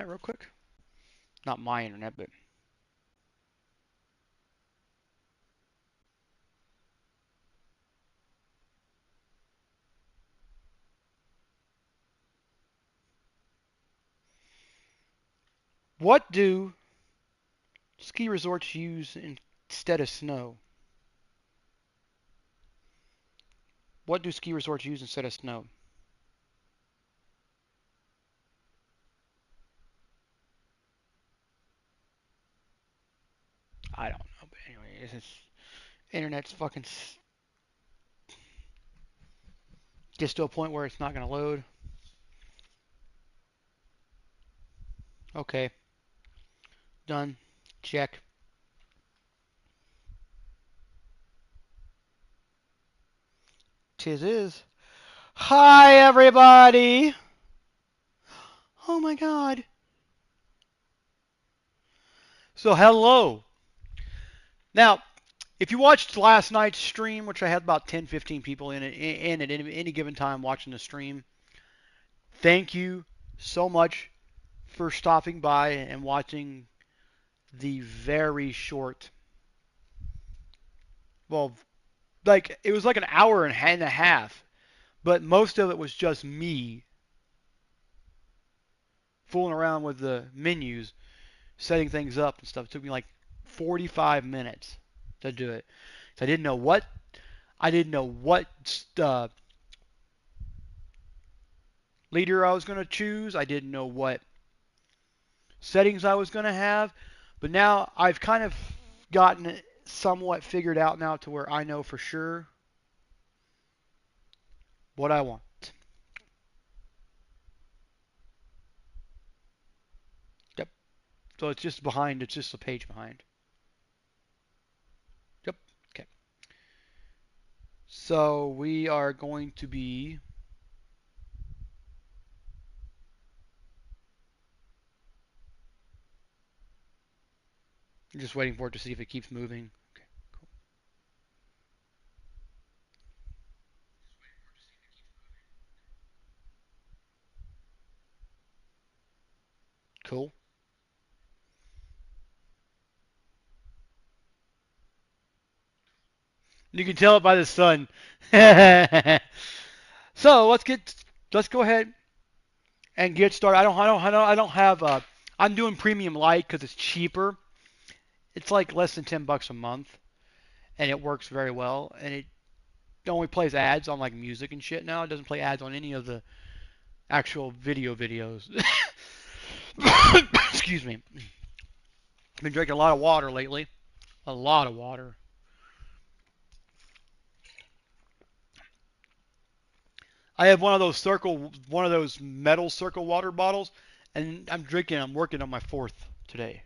real quick. Not my internet, but what do ski resorts use instead of snow? What do ski resorts use instead of snow? I don't know, but anyway, it's internet's fucking gets to a point where it's not gonna load. Okay, done. Check. Tis is. Hi everybody. Oh my god. So hello. Now, if you watched last night's stream, which I had about 10, 15 people in it, at any given time watching the stream, thank you so much for stopping by and watching the very short, well, like it was like an hour and a half, but most of it was just me fooling around with the menus, setting things up and stuff. It took me like 45 minutes to do it. So I didn't know what uh, leader I was going to choose. I didn't know what settings I was going to have. But now I've kind of gotten it somewhat figured out now to where I know for sure what I want. Yep. So it's just behind. It's just a page behind. Yep. Okay. So we are going to be just waiting for it to see if it keeps moving. Okay. Cool. Cool. You can tell it by the sun. So let's go ahead and get started. I don't have. I'm doing premium light because it's cheaper. It's like less than $10 a month, and it works very well. And it only plays ads on like music and shit now. It doesn't play ads on any of the actual videos. Excuse me. I've been drinking a lot of water lately. A lot of water. I have one of those metal circle water bottles, and I'm working on my fourth today.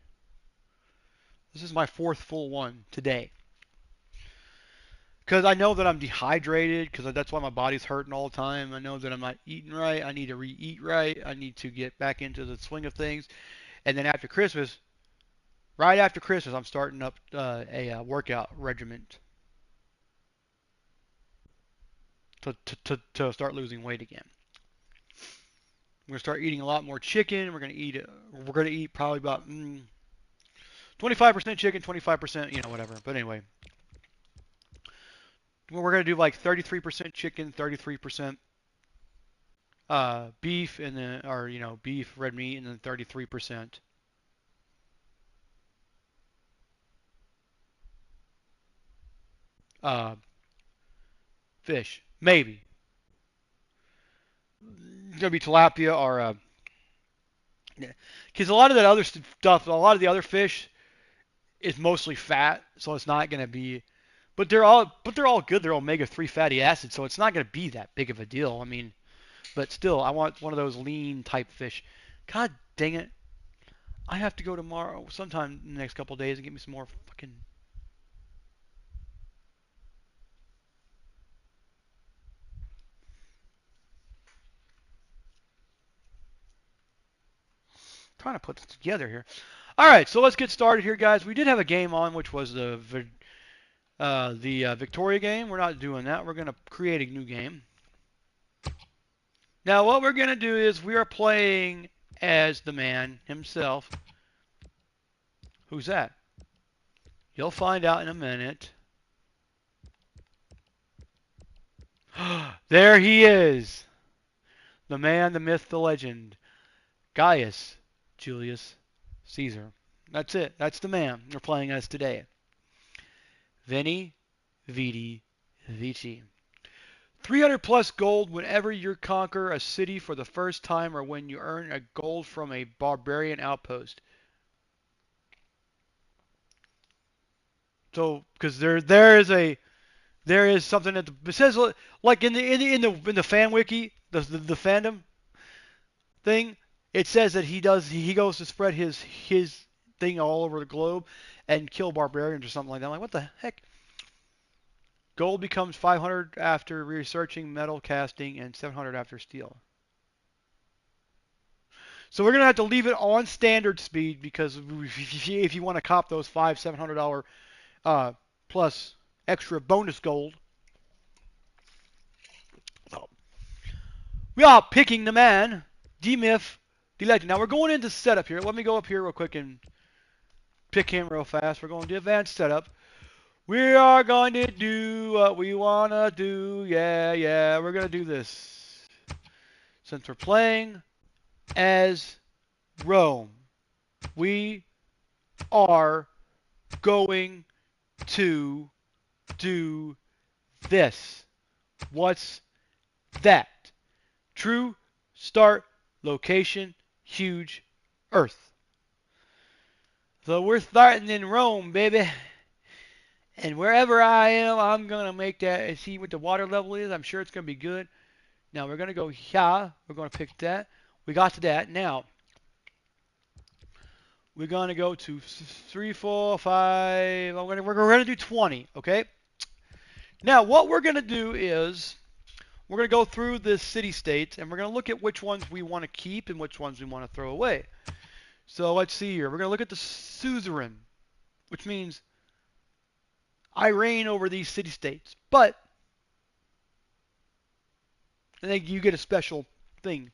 This is my fourth full one today. Because I know that I'm dehydrated, because that's why my body's hurting all the time. I know that I'm not eating right. I need to re-eat right. I need to get back into the swing of things. And then after Christmas, right after Christmas, I'm starting up a workout regimen to start losing weight again. We're gonna start eating a lot more chicken. We're gonna eat probably about 25% chicken, 25% whatever. But anyway, we're gonna do like 33% chicken, 33% beef, and then or beef, red meat, and then 33% uh, fish, maybe. It's gonna be tilapia or because a lot of that other stuff, a lot of the other fish is mostly fat, so it's not gonna be. But they're all good. They're omega-3 fatty acids, so it's not gonna be that big of a deal. I mean, but still, I want one of those lean type fish. God dang it! I have to go tomorrow, sometime in the next couple of days, and get me some more fucking. Trying to put this together here. All right, so let's get started here, guys. We did have a game on, which was the Victoria game. We're not doing that. We're gonna create a new game. Now, what we're gonna do is we are playing as the man himself. Who's that? You'll find out in a minute. There he is. The man, the myth, the legend. Gaius Julius Caesar. That's it. That's the man we're playing as today. Veni, Vidi, Vici. 300 plus gold whenever you conquer a city for the first time or when you earn a gold from a barbarian outpost. So, because there is something that it says like in the fan wiki, the fandom thing, it says that he goes to spread his thing all over the globe and kill barbarians or something like that. I'm like, what the heck? Gold becomes 500 after researching metal casting and 700 after steel. So we're gonna have to leave it on standard speed because if you want to cop those $700 plus extra bonus gold, so we are picking the man, the myth, the legend. Now we're going into setup here. Let me go up here real quick and pick him real fast. We're going to advanced setup. We are going to do what we want to do. Yeah, we're going to do this. Since we're playing as Rome, we are going to do this. What's that? True start location huge Earth. So we're starting in Rome, baby. And wherever I am, I'm going to make that and see what the water level is. I'm sure it's going to be good. Now we're going to go here. We're going to pick that. We got to that. Now we're going to go to 3, 4, 5. We're going to do 20. Okay. Now what we're going to do is we're going to go through the city states and we're going to look at which ones we want to keep and which ones we want to throw away. So let's see here. We're going to look at the suzerain, which means I reign over these city states. But and then you get a special thing.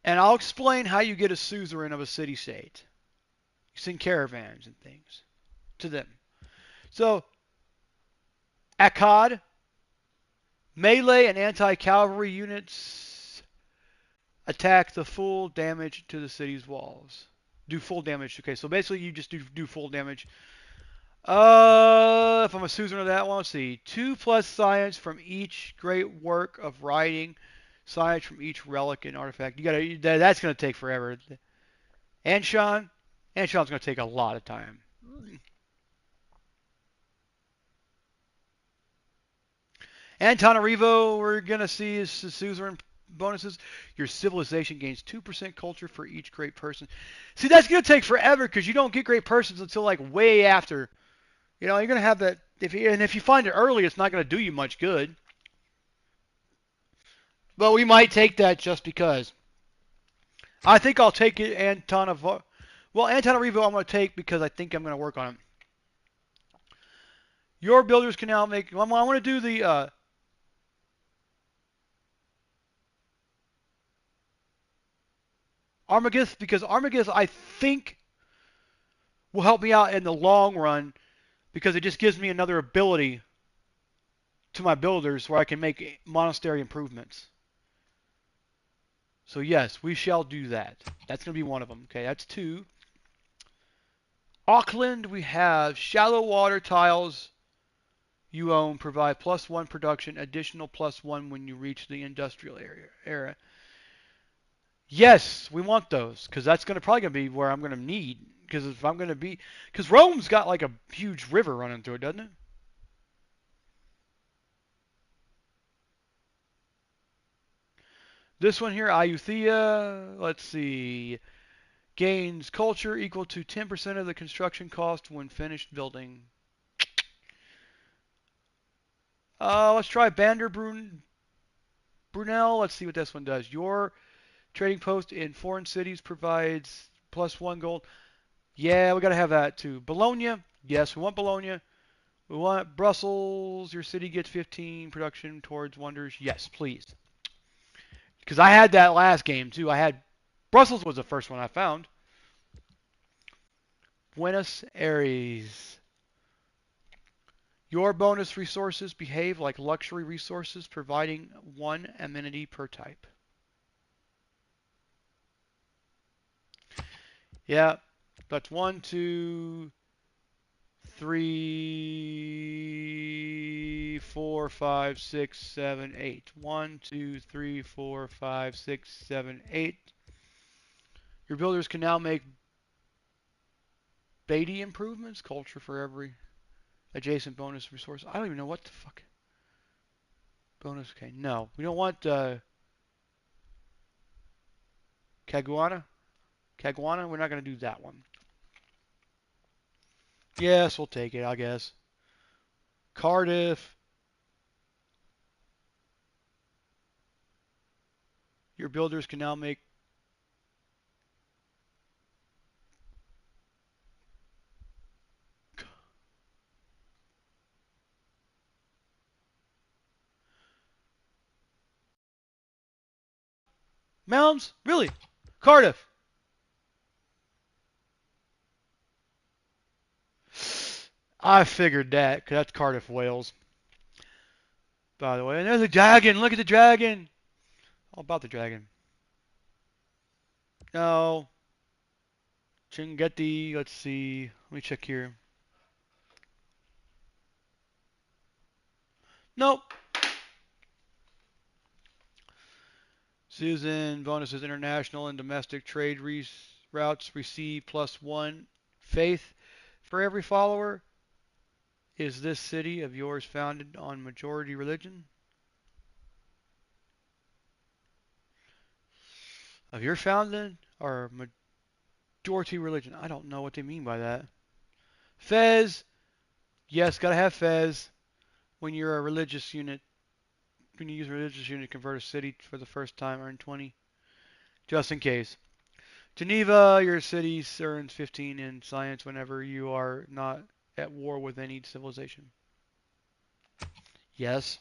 And I'll explain how you get a suzerain of a city state. You send caravans and things to them. So, Akkad, melee and anti-cavalry units attack the full damage to the city's walls. Do full damage. Okay, so basically you just do full damage. If I'm a suzerain of that one, let's see. 2 plus science from each great work of writing. Science from each relic and artifact. That's gonna take forever. Anshan's gonna take a lot of time. Antananarivo, we're gonna see is suzerain bonuses. Your civilization gains 2% culture for each great person. See, that's gonna take forever because you don't get great persons until like way after. You're gonna have that. If you find it early, it's not gonna do you much good. But we might take that just because. I think I'll take it Antananarivo. Well, Antananarivo I'm going to take because I think I'm going to work on it. Your builders can now make. I want to do the. Armagus because Armagus I think will help me out in the long run because it just gives me another ability to my builders where I can make monastery improvements. So yes, we shall do that. That's going to be one of them. Okay, that's 2. Auckland, we have shallow water tiles you own provide +1 production, additional +1 when you reach the industrial era. Yes, we want those because that's probably going to be where I'm going to need. Because if I'm going to be, because Rome's got like a huge river running through it, doesn't it? This one here, Ayutthaya, let's see, gains culture equal to 10% of the construction cost when finished building. Let's try Bander Brunel. Let's see what this one does. Your trading post in foreign cities provides +1 gold. Yeah, we got to have that too. Bologna. Yes, we want Bologna. We want Brussels. Your city gets 15 production towards wonders. Yes, please. Because I had that last game too. I had Brussels was the first one I found. Buenos Aires. Your bonus resources behave like luxury resources, providing one amenity per type. Yeah, that's 1, 2, 3, 4, 5, 6, 7, 8. 1, 2, 3, 4, 5, 6, 7, 8. Your builders can now make Beatty improvements, culture for every adjacent bonus resource. I don't even know what the fuck. Bonus, okay. No, we don't want Caguana. Caguana, we're not going to do that one. Yes, we'll take it, I guess. Cardiff. Your builders can now make mounds? Really? Cardiff. I figured that, because that's Cardiff, Wales. By the way, and there's a dragon. Look at the dragon. All about the dragon. No. Chinguetti. Let's see. Let me check here. Nope. Susan, bonuses international and domestic trade routes receive +1 faith for every follower. Is this city of yours founded on majority religion? Of your founded or majority religion? I don't know what they mean by that. Fez. Yes, gotta have Fez. When you're a religious unit, when you use a religious unit to convert a city for the first time, earn 20. Just in case. Geneva, your city earns 15 in science whenever you are not at war with any civilization. Yes.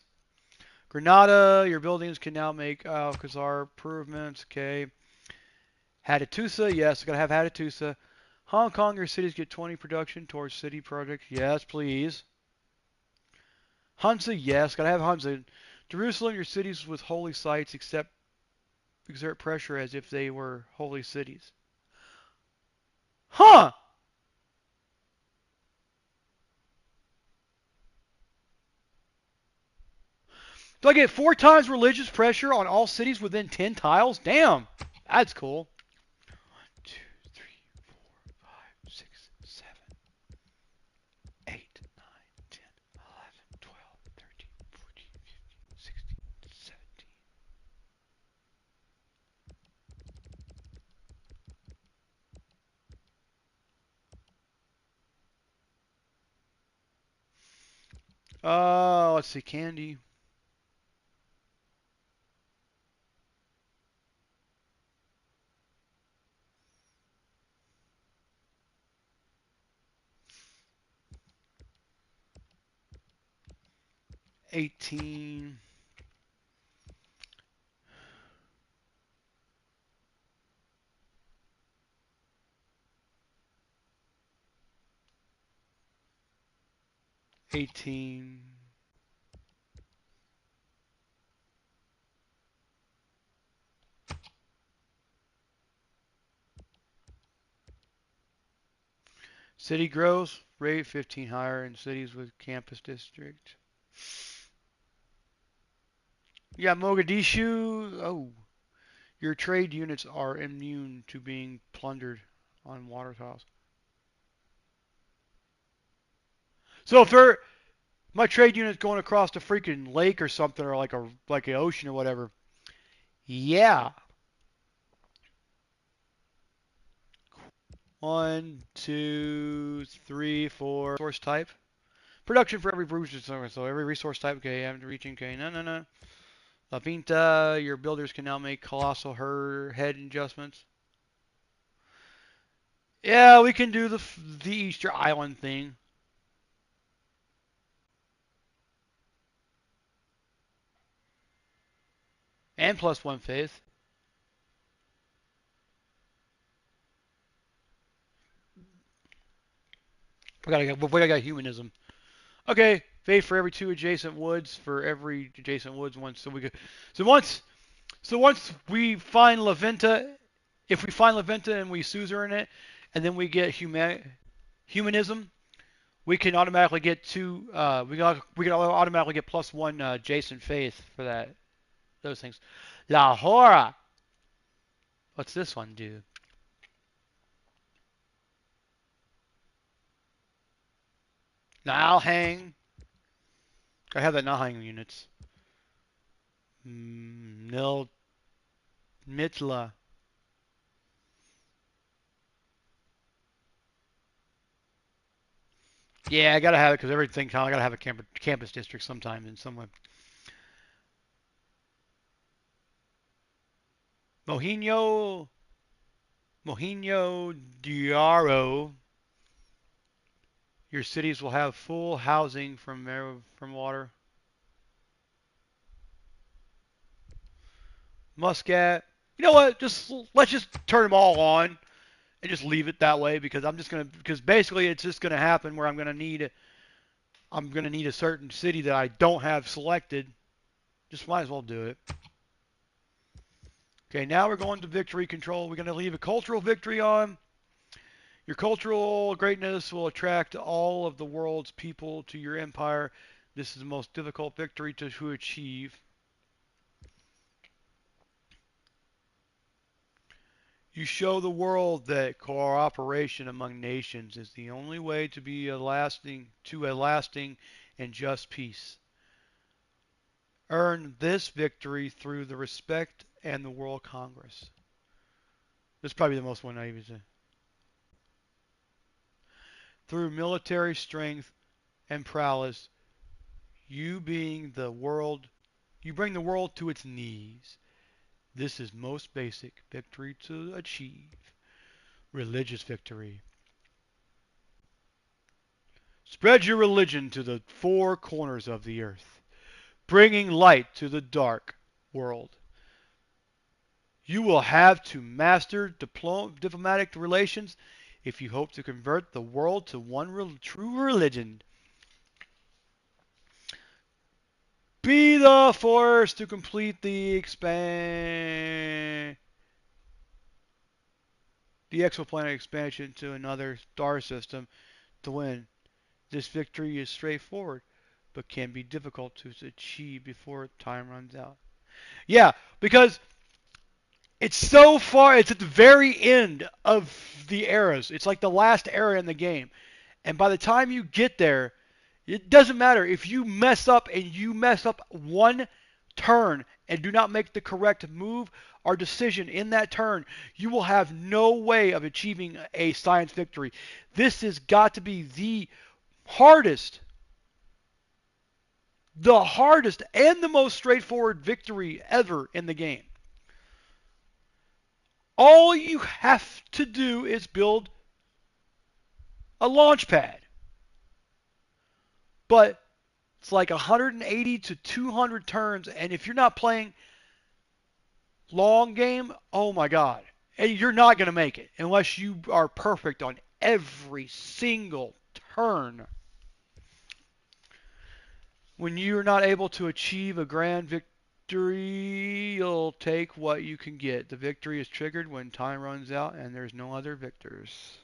Granada, your buildings can now make Alcazar improvements. Okay. Hattusa, yes, gotta have Hattusa. Hong Kong, your cities get 20 production towards city projects. Yes, please. Hunza, yes, gotta have Hunza. Jerusalem, your cities with holy sites exert pressure as if they were holy cities. Huh! Do I get 4 times religious pressure on all cities within 10 tiles? Damn! That's cool. 1, 2, 3, 4, 5, 6, 7, 8, 9, 10, 11, 12, 13, 14, 15, 16, 17. Let's see, candy. 18. 18. City growth rate 15 higher in cities with campus district. Yeah, Mogadishu. Oh, your trade units are immune to being plundered on water tiles. So if my trade unit's going across the freaking lake or something, or like an ocean or whatever, yeah. 1, 2, 3, 4. Resource type. Production for every resource. So every resource type. Okay, I'm reaching. Okay, no. La Pinta, your builders can now make colossal head adjustments. Yeah, we can do the Easter Island thing. And +1 faith. We got humanism. Okay, faith for every 2 adjacent woods for every adjacent woods once. So once we find Laventa, if we find Laventa and we suzerain it, and then we get humanism, we can automatically get two. We can automatically get +1 adjacent faith for that. Those things. La Hora. What's this one do? Nalhang. I have that Nalhang units. Nil Mitla. Yeah, I gotta have it because everything. I gotta have a campus district sometime in some way. Mohinho, Mohinho Diaro. Your cities will have full housing from water. Muscat. You know what? Let's just turn them all on and just leave it that way because because basically it's just gonna happen where I'm gonna need a certain city that I don't have selected. Just might as well do it. Okay, now we're going to victory control. We're gonna leave a cultural victory on. Your cultural greatness will attract all of the world's people to your empire. This is the most difficult victory to achieve. You show the world that cooperation among nations is the only way to a lasting and just peace. Earn this victory through the respect and the World Congress. This is probably the most one I even say. Through military strength and prowess, you being the world, you bring the world to its knees. This is most basic victory to achieve. Religious victory. Spread your religion to the 4 corners of the earth, bringing light to the dark world. You will have to master diplomatic relations if you hope to convert the world to one true religion. Be the force to complete the exoplanet expansion to another star system to win. This victory is straightforward, but can be difficult to achieve before time runs out. Yeah, because it's so far, it's at the very end of the eras. It's like the last era in the game. And by the time you get there, it doesn't matter if you mess up and you mess up one turn and do not make the correct move or decision in that turn, you will have no way of achieving a science victory. This has got to be hardest, the hardest and the most straightforward victory ever in the game. All you have to do is build a launch pad. But it's like 180 to 200 turns, and if you're not playing long game, oh my god, you're not going to make it unless you are perfect on every single turn. When you're not able to achieve a grand victory, you'll take what you can get. The victory is triggered when time runs out and there's no other victors.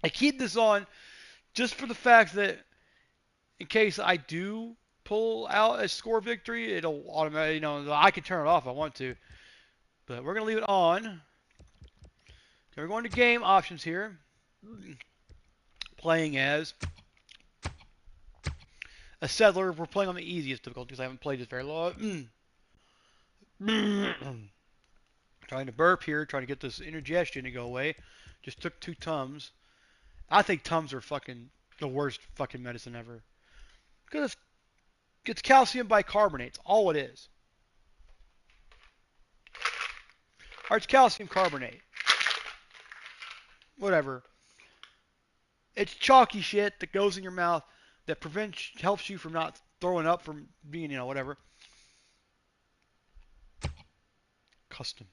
I keep this on just for the fact that in case I do pull out a score victory, it'll automatically, I can turn it off if I want to. But we're going to leave it on. Okay, we're going to game options here. Playing as a settler. We're playing on the easiest difficulties. I haven't played this very long. Trying to burp here, trying to get this indigestion to go away. Just took 2 Tums. I think Tums are fucking the worst fucking medicine ever. Because it's calcium bicarbonate. It's all it is. Or it's calcium carbonate. Whatever. It's chalky shit that goes in your mouth that helps you from not throwing up from being, whatever. custom.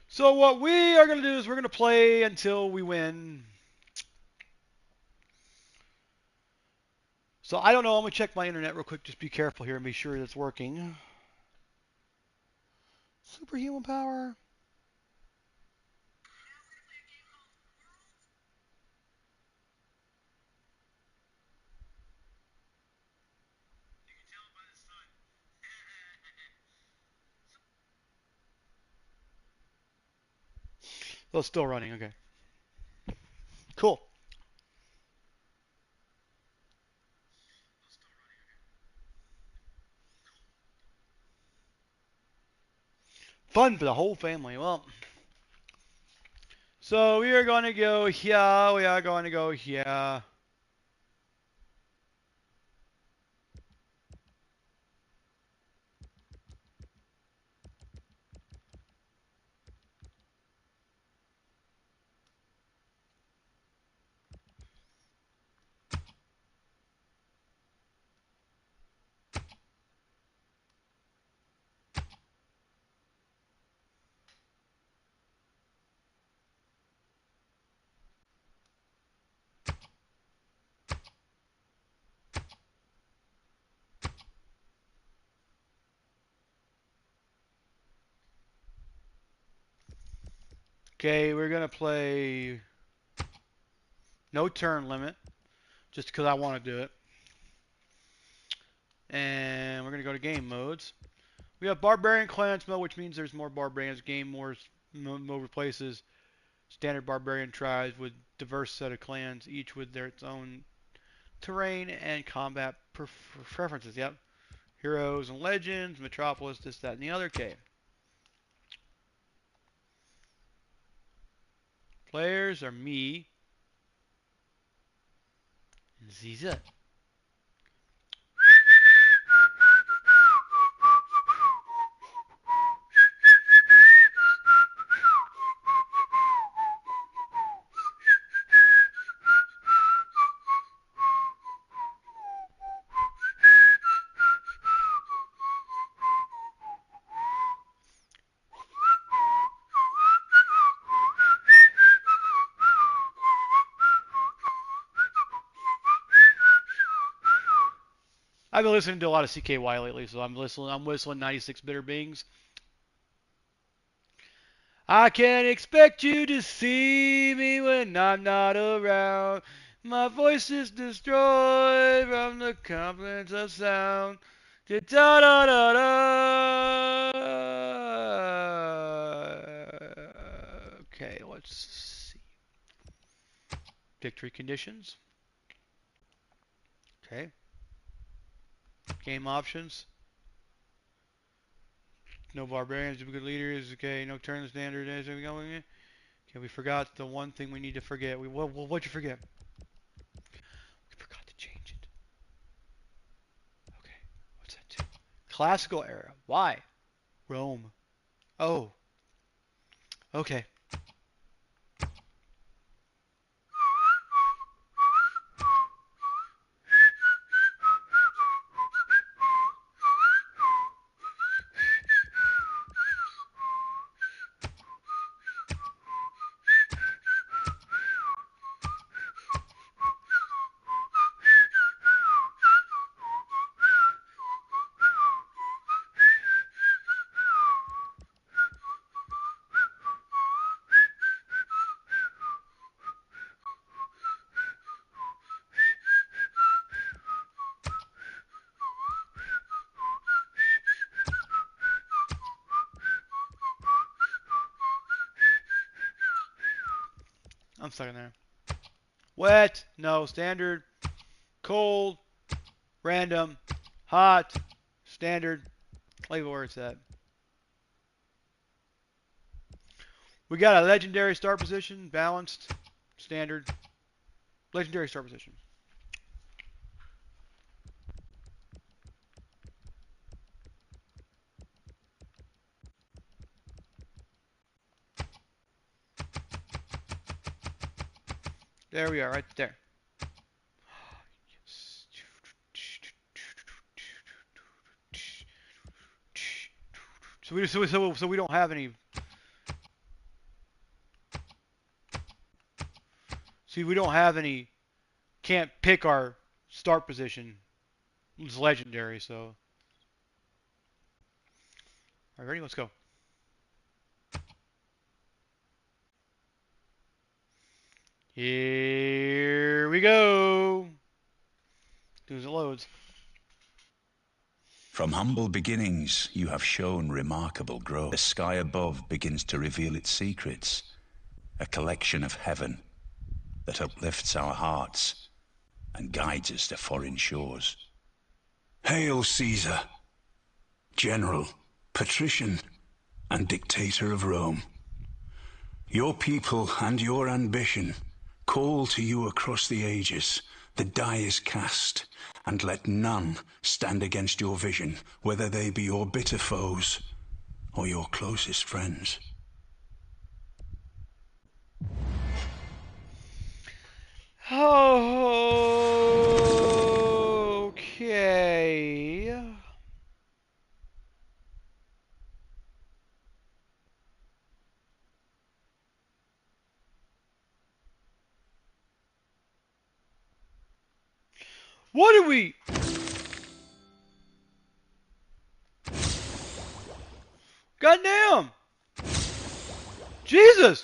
So what we are going to do is we're going to play until we win. So I don't know. I'm going to check my internet real quick. Just be careful here and be sure it's working. Superhuman power. Oh, it's still running. Okay. Cool. Fun for the whole family. Well, so we are going to go here. We are going to go here. Okay, we're going to play no turn limit just because I want to do it. And we're going to go to game modes. We have Barbarian Clans mode, which means there's more barbarians. Game mode replaces standard barbarian tribes with diverse set of clans, each with their its own terrain and combat preferences. Yep. Heroes and legends, Metropolis, this, that, and the other. Okay. Players are me and Ziza. I've been listening to a lot of CKY lately, so I'm whistling 96 Bitter Beings. I can't expect you to see me when I'm not around. My voice is destroyed from the confluence of sound. Da da da da da. Okay, let's see. Victory conditions. Okay. Game options. No barbarians, good leaders. Okay, no turn standard. Is we going? Okay, we forgot the one thing we need to forget. What'd you forget? We forgot to change it. Okay, what's that too? Classical era. Why? Rome. Oh, okay. I'm stuck in there. Wet. No. Standard. Cold. Random. Hot. Standard. Leave it where it's at. We got a legendary start position. Balanced. Standard. Legendary start position. There we are, right there. So we don't have any. See, we don't have any. Can't pick our start position. It's legendary, so. All right, ready? Let's go. Here we go. As soon as it loads. From humble beginnings, you have shown remarkable growth. The sky above begins to reveal its secrets, a collection of heaven that uplifts our hearts and guides us to foreign shores. Hail Caesar, general, patrician, and dictator of Rome. Your people and your ambition call to you across the ages. The die is cast, and let none stand against your vision, whether they be your bitter foes or your closest friends. Okay. What do we? Goddamn! Jesus!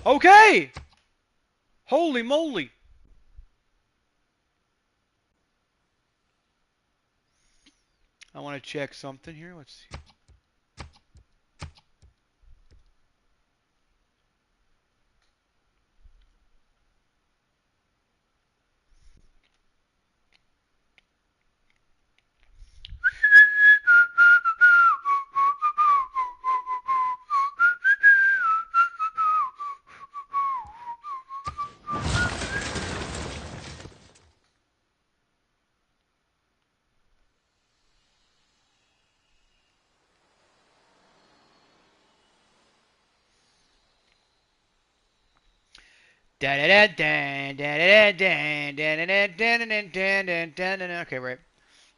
Okay! Holy moly! I want to check something here. Let's see. Okay, right.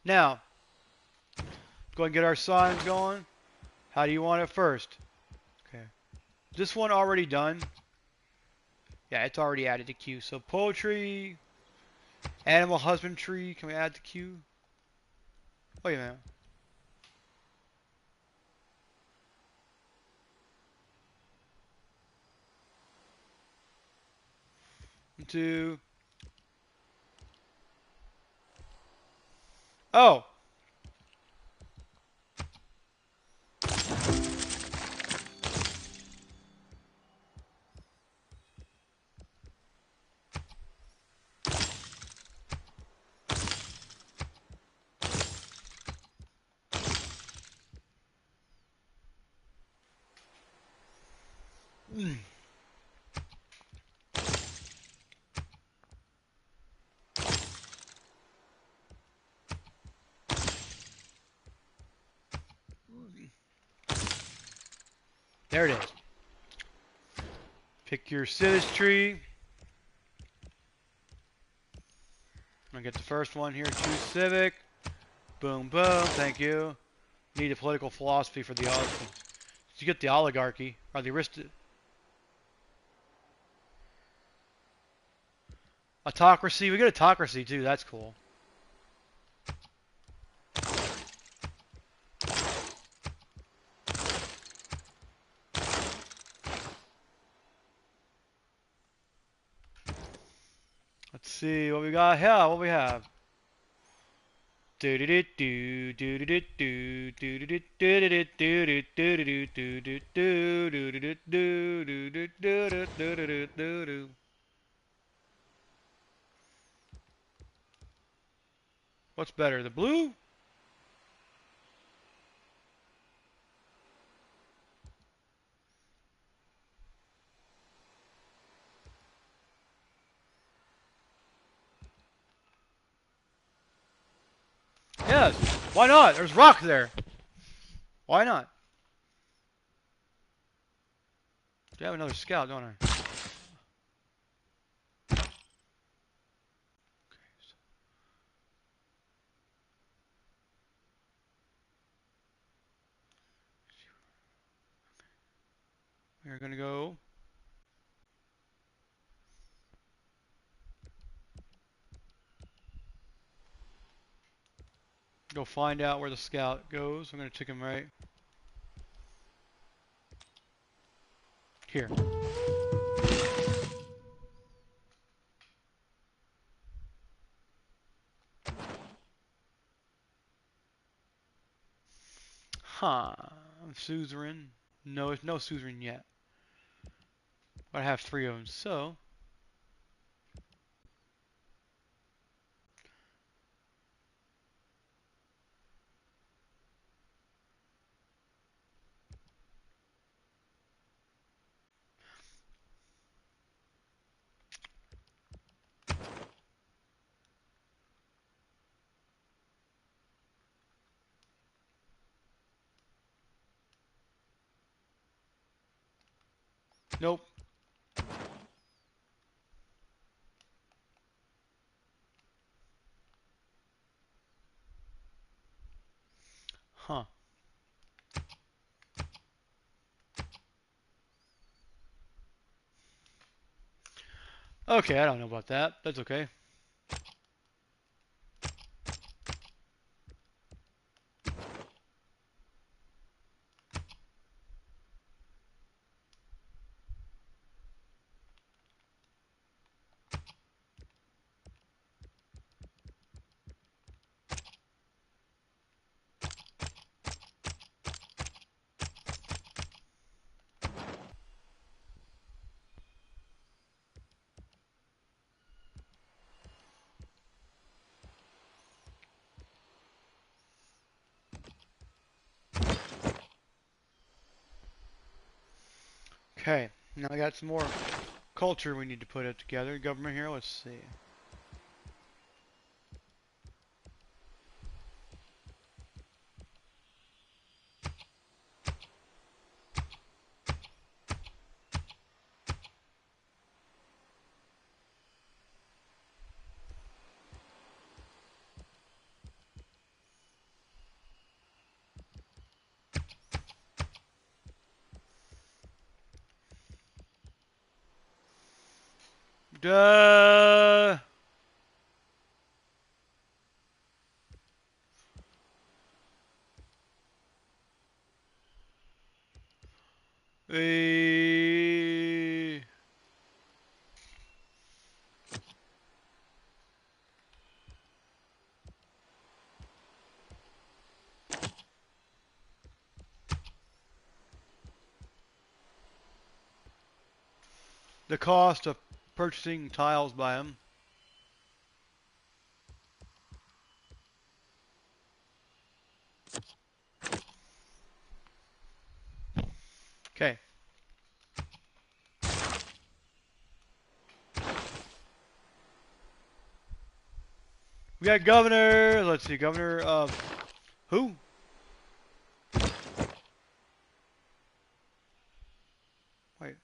Now, go and get our signs going. How do you want it first? Okay. This one already done. Yeah, it's already added to queue. So poetry, animal husbandry, can we add to queue? Wait a minute. Two. Oh. There it is. Pick your tree. I'm gonna get the first one here. Choose civic. Boom, boom. Thank you. Need a political philosophy for the oligarchy. You get the oligarchy or the autocracy. We get autocracy too. That's cool. Let's see what we got here. What we have. What's better, the blue? Yes. Why not? There's rock there. Why not? I have another scout, don't I? We're gonna go. Go find out where the scout goes. I'm gonna take him right here. Huh. Suzerain. No, there's no suzerain yet. But I have 3 of them, so. Nope. Huh. Okay, I don't know about that. That's okay. Okay. Now I got some more culture we need to put it together. Government here, let's see. Duh. Eh, the cost of purchasing tiles by them. Okay. We got governor. Let's see, governor of who? Wait.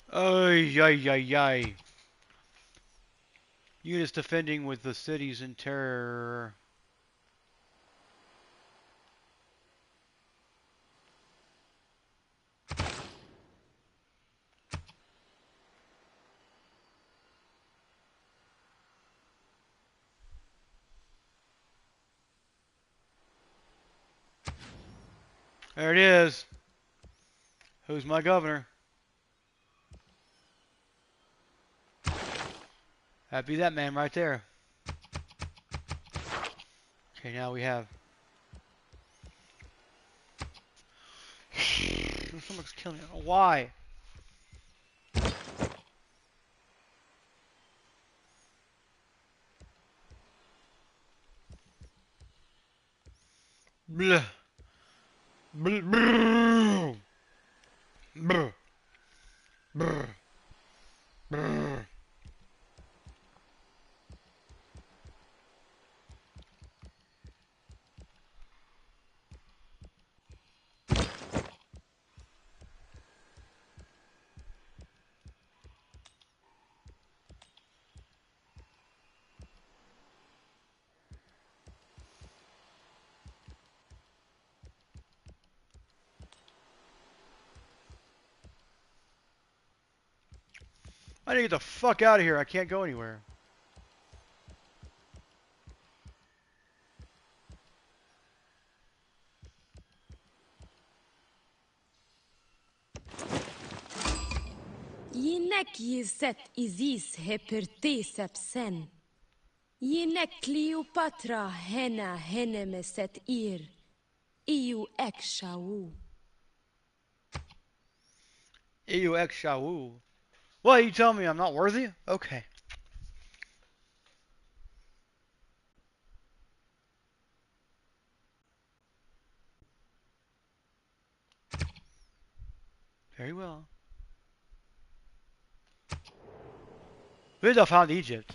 Ay, ay, ay, ay. Units defending with the cities in terror. There it is. Who's my governor? That'd be that man right there. Okay, now we have. Someone's killing me. I don't know why. Blah. Blah. Blah. Blah. Blah. Blah. I need to get the fuck out of here. I can't go anywhere. Jinek jizet izis heperti sepsen. Jinek Cleopatra hena henemeset ir. Iu ek shawu. EUX Shawu. What, you telling me I'm not worthy? Okay. Very well. Where's I found Egypt?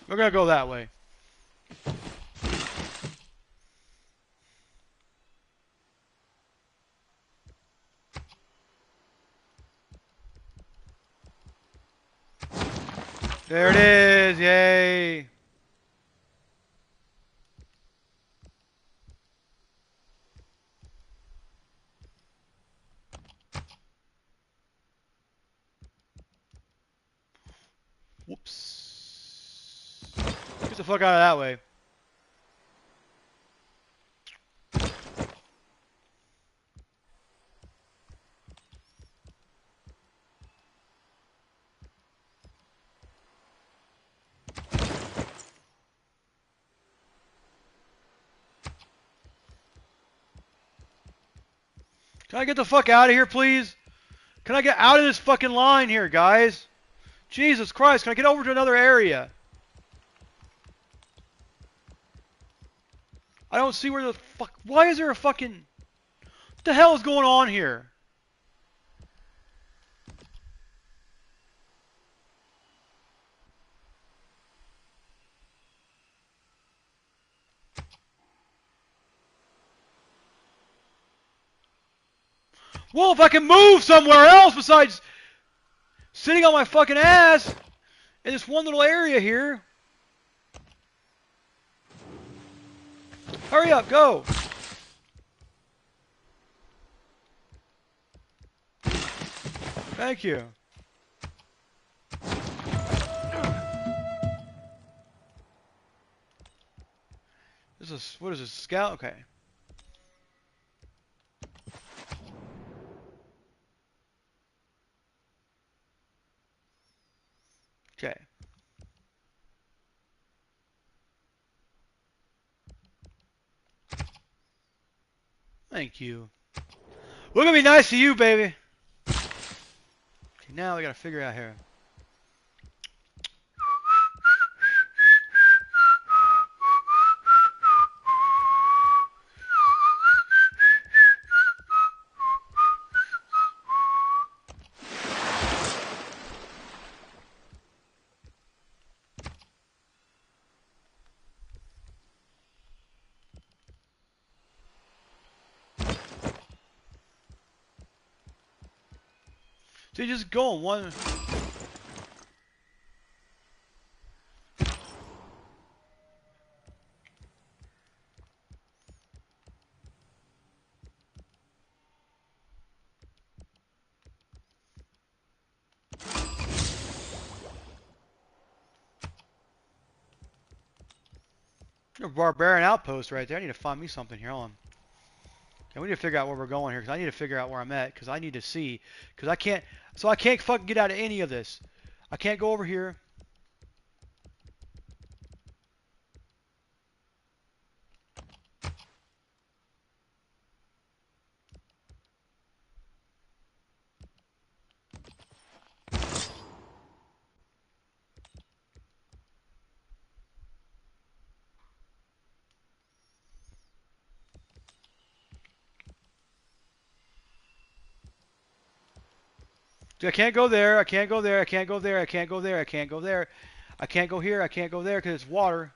We're gonna go that way. There it is, yay! Whoops. Get the fuck out of that way. Can I get the fuck out of here, please? Can I get out of this fucking line here, guys? Jesus Christ, can I get over to another area? I don't see where the fuck... Why is there a fucking... What the hell is going on here? Well, if I can move somewhere else besides sitting on my fucking ass in this one little area here. Hurry up, go. Thank you. This is, what is this, scout? Okay. Okay. Thank you. We're gonna be nice to you, baby. Okay, now we gotta figure out here. So you just go on one. A barbarian outpost right there. I need to find me something here. Hold on. And we need to figure out where we're going here, because I need to figure out where I'm at, because I need to see, because I can't, so I can't fucking get out of any of this. I can't go over here. I can't go there. I can't go there. I can't go there. I can't go there. I can't go there. I can't go here. I can't go there because it's water.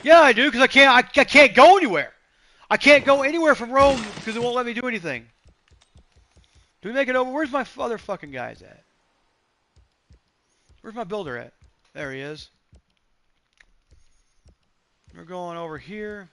Yeah, I do, because I can't go anywhere. I can't go anywhere from Rome because it won't let me do anything. Do we make it over? Where's my other fucking guys at? Where's my builder at? There he is. We're going over here.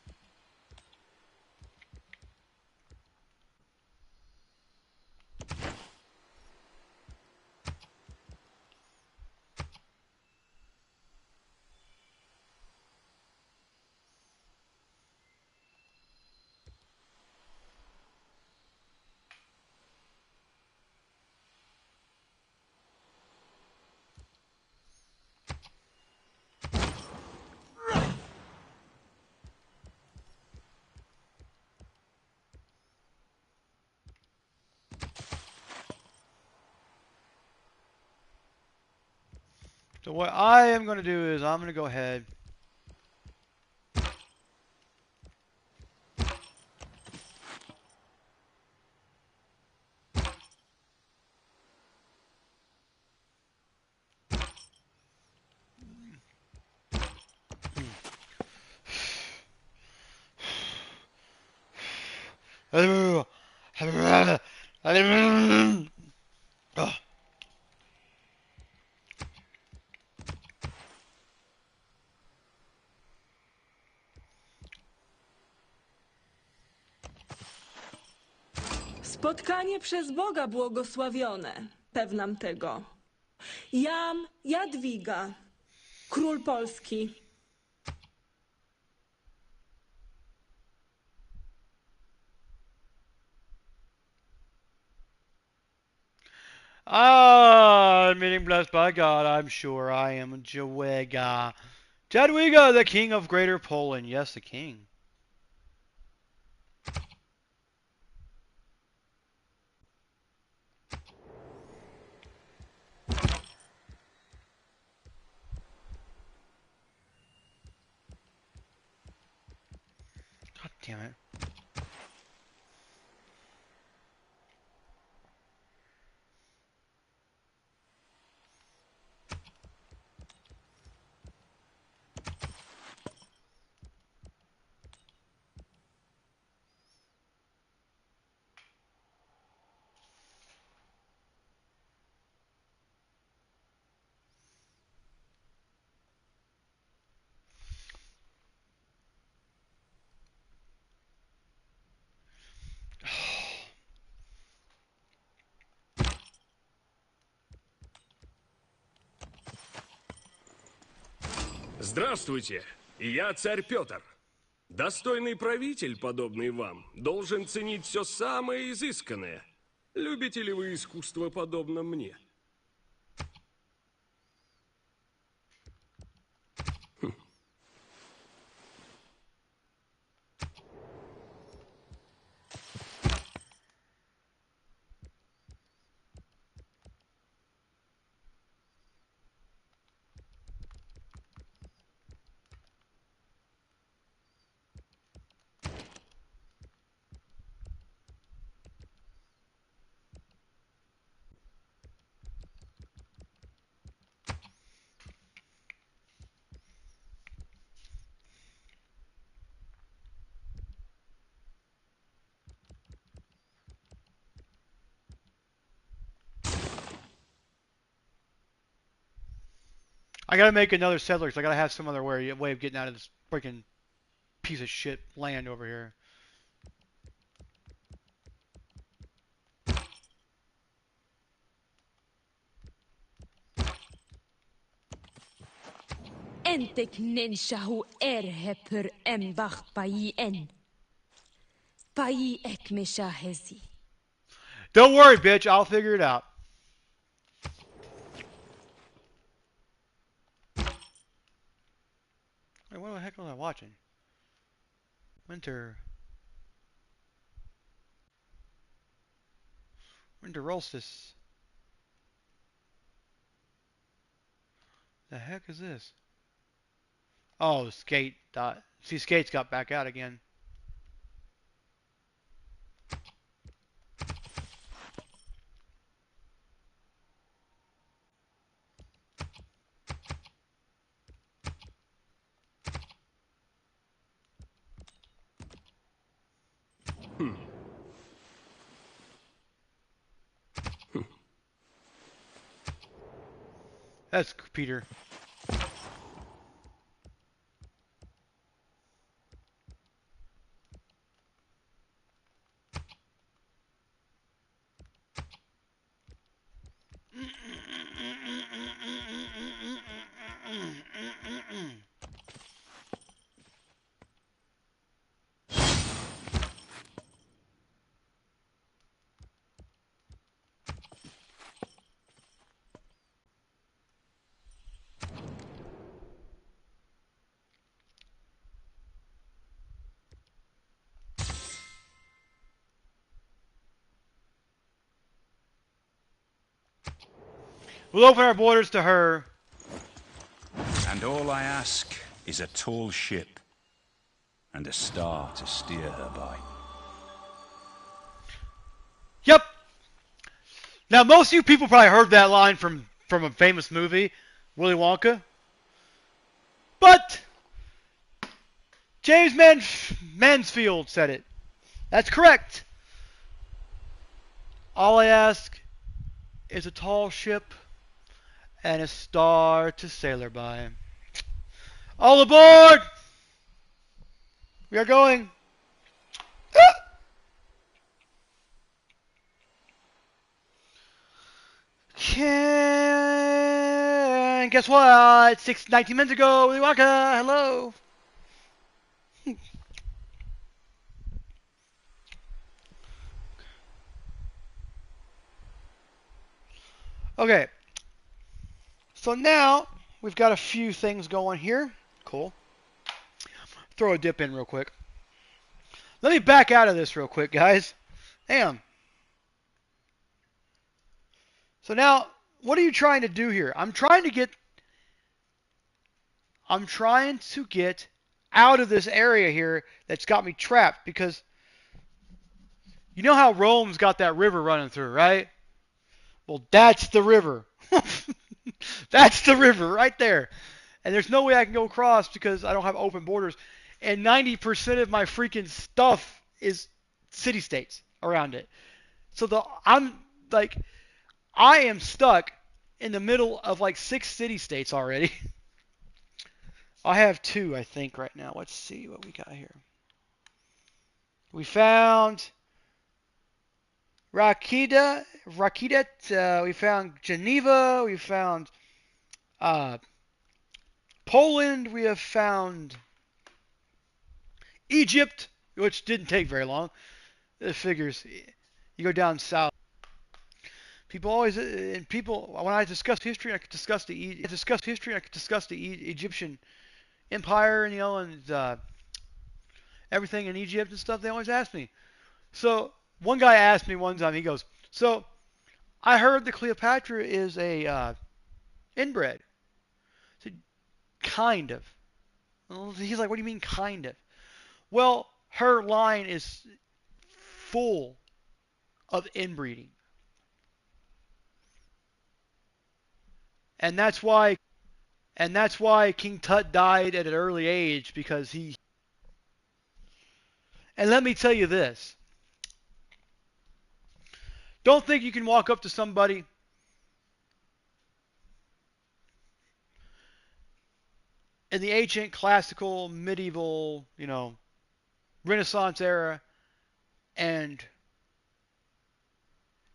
So what I am going to do is I'm going to go ahead. Spotkanie przez Boga błogosławione, pewnam tego. Jam Jadwiga, król Polski. I'm being blessed by God. I'm sure I am Jadwiga. Jadwiga, the king of Greater Poland. Yes, the king. God damn it. Здравствуйте, я царь Петр. Достойный правитель, подобный вам, должен ценить все самое изысканное. Любите ли вы искусство, подобно мне? I gotta make another settler, 'cause I gotta have some other way of getting out of this freaking piece of shit land over here. Entek ninshahu erhepur embach pai en. Pai ekmeshahezi. Don't worry, bitch. I'll figure it out. Wait, what the heck was I watching? Winter Rolstis. The heck is this? Oh, Skate. See, Skate's got back out again. That's Peter. We'll open our borders to her. And all I ask is a tall ship and a star to steer her by. Yep. Now, most of you people probably heard that line from a famous movie, Willy Wonka. But James Mansfield said it. That's correct. All I ask is a tall ship and a star to sail her by. All aboard! We are going. And guess what? 19 minutes ago, Willy Wonka, hello. Okay. So now we've got a few things going here. Cool. Throw a dip in real quick. Let me back out of this real quick, guys. Damn. So now, what are you trying to do here? I'm trying to get out of this area here that's got me trapped, because you know how Rome's got that river running through, right? Well, that's the river. That's the river right there. And there's no way I can go across because I don't have open borders. And 90% of my freaking stuff is city-states around it. So I am stuck in the middle of like 6 city-states already. I have 2, I think, right now. Let's see what we got here. We found Rakidet, we found Geneva, we found Poland, we have found Egypt, which didn't take very long. It figures you go down south. People when I discuss history, I could discuss the Egyptian empire, and everything in Egypt and stuff. They always ask me. So one guy asked me one time. He goes, "So I heard that Cleopatra is a inbred." I said, "Kind of." He's like, "What do you mean, kind of?" Well, her line is full of inbreeding, and that's why King Tut died at an early age, because he. And let me tell you this: don't think you can walk up to somebody in the ancient, classical, medieval, Renaissance era, and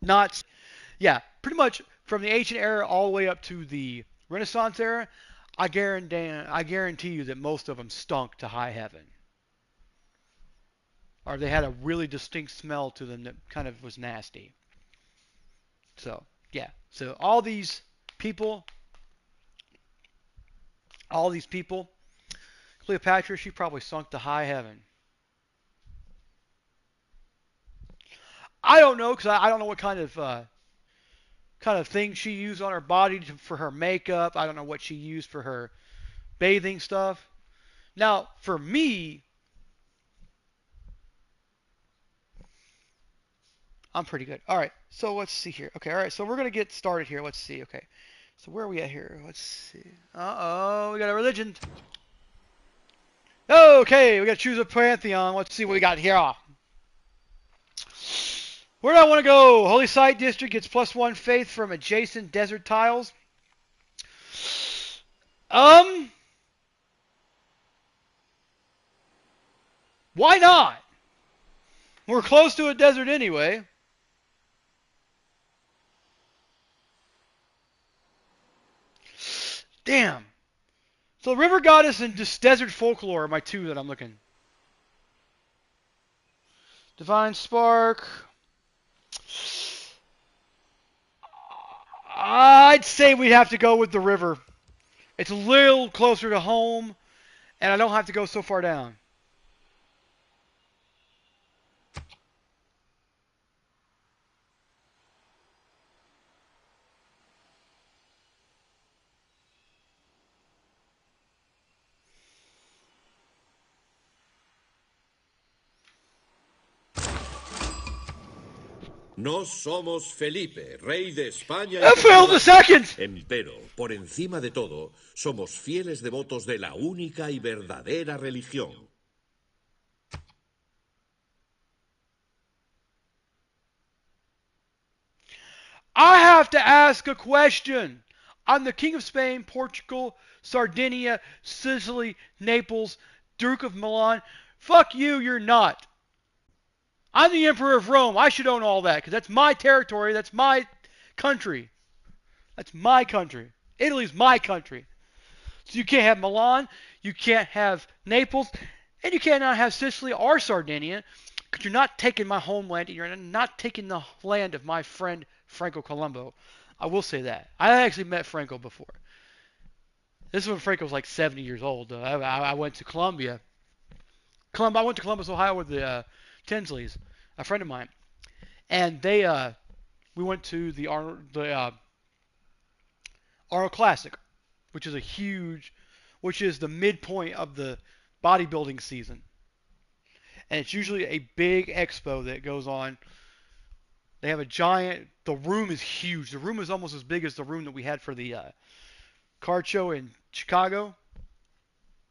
not, yeah, pretty much from the ancient era all the way up to the Renaissance era. I guarantee you that most of them stunk to high heaven, or they had a really distinct smell to them that kind of was nasty. So yeah, so people, all these people, Cleopatra, she probably sunk to high heaven. I don't know because I don't know what kind of thing she used on her body for her makeup. I don't know what she used for her bathing stuff. Now, for me, I'm pretty good. All right, so let's see here. Okay, all right, so we're gonna get started here. Let's see. Okay, so where are we at here? Let's see. We got a religion. Okay, we got to choose a pantheon. Let's see what we got here. Where do I want to go? Holy Site District gets +1 faith from adjacent desert tiles. Why not? We're close to a desert anyway. Damn. So River Goddess and just Desert Folklore are my two that I'm looking. Divine Spark. I'd say we'd have to go with the river. It's a little closer to home, and I don't have to go so far down. No somos Felipe, rey de España y I failed the second! Empero, por encima de todo, somos fieles devotos de la única y verdadera religión. I have to ask a question. I'm the King of Spain, Portugal, Sardinia, Sicily, Naples, Duke of Milan. Fuck you, you're not. I'm the Emperor of Rome. I should own all that because that's my territory. That's my country. That's my country. Italy's my country. So you can't have Milan, you can't have Naples, and you cannot have Sicily or Sardinia because you're not taking my homeland and you're not taking the land of my friend Franco Colombo. I will say that. I actually met Franco before. This is when Franco was like 70 years old. I went to Columbia. I went to Columbus, Ohio with the Tinsleys, a friend of mine. And we went to the Arnold Classic, which is the midpoint of the bodybuilding season. And it's usually a big expo that goes on. They have the room is huge. The room is almost as big as the room that we had for the card show in Chicago.